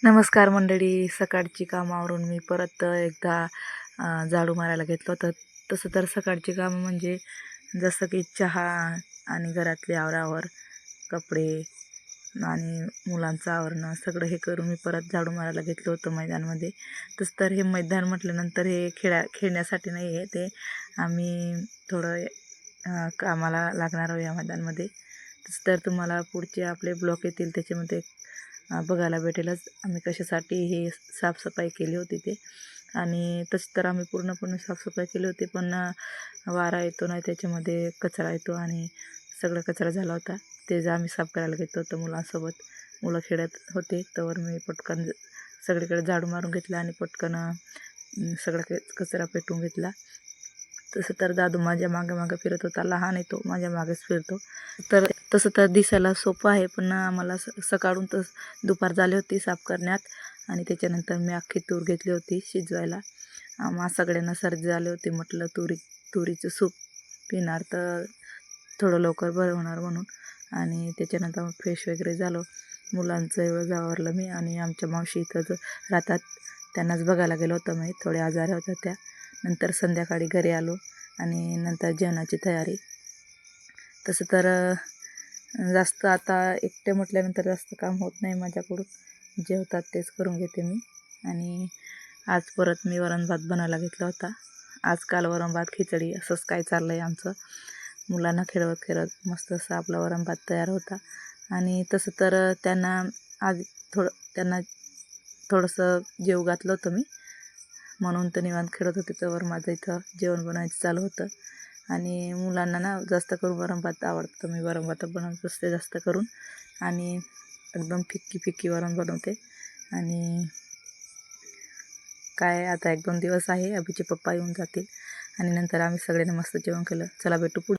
नमस्कार मंडळी. सकाळची कामावरून मी परत एकदा झाडू मारायला घेतलं होतं. तसं तर सकाळची कामं म्हणजे जसं की चहा आणि घरातली आवरावर, कपडे आणि मुलांचं आवरणं सगळं हे करून मी परत झाडू मारायला घेतलं होतं मैदानामध्ये. तसं तर हे मैदान म्हटल्यानंतर हे खेळण्यासाठी नाही आहे, ते आम्ही थोडं कामाला लागणार आहोत या मैदानामध्ये. तसं तर तुम्हाला पुढचे आपले ब्लॉक येतील त्याच्यामध्ये बघायला भेटेलच आम्ही कशासाठी हे साफसफाई केली होती ते. आणि तसं तर आम्ही पूर्णपणे साफसफाई केली होती, पण वारा येतो नाही त्याच्यामध्ये कचरा येतो आणि सगळा कचरा झाला होता. ते जे आम्ही साफ करायला घेतलं होतं मुलांसोबत. मुलं खेळत होते तोवर मी पटकन सगळीकडे झाडू मारून घेतला आणि पटकन सगळा कचरा पेटवून घेतला. तसं तर दादू माझ्या मागं फिरत होता. लहान आहे तो, माझ्या मागेच फिरतो. तर तसं तर दिसायला सोपं आहे, पण आम्हाला सकाळून तर दुपार झाली होती साफ करण्यात. आणि त्याच्यानंतर मी अख्खी तूर घेतली होती शिजवायला. आम्हा सगळ्यांना सर्दी झाली होती. म्हटलं तुरीचं सूप पिणार तर थोडं लवकर बरं होणार म्हणून. आणि त्याच्यानंतर मग फ्रेश वगैरे झालो. मुलांचं एवढं आवरलं मी. आणि आमच्या मावशी इथं राहतात, त्यांनाच बघायला गेलो होतं मी. थोड्या आजारी होत्या त्या. नंतर संध्याकाळी घरी आलो आणि नंतर जेवणाची तयारी. तसं तर जास्त आता एकटे म्हटल्यानंतर जास्त काम होत नाही माझ्याकडून. जेवतात तेच करून घेते मी. आणि आज परत मी वरण भात बनायला घेतला होता. आजकाल वरण भात खिचडी असंच काय चाललं आहे आमचं. मुलांना खेळवत मस्त असं आपला वरण भात तयार होता. आणि तसं तर त्यांना आज त्यांना थोडंसं जेवू घातलं होतं मी, म्हणून तर निवांत खेळत होते. तोवर माझं इथं जेवण बनवायचं चालू होतं. आणि मुलांना ना जास्त करून वरण भात आवडतं. मी वरण भात बनवत असते जास्त करून. आणि एकदम फिक्की वरण बनवते. आणि काय आता 1-2 दिवस आहे, अभिचे पप्पा येऊन जातील आणि नंतर आम्ही सगळ्यांनी मस्त जेवण केलं. चला भेटू पुढे.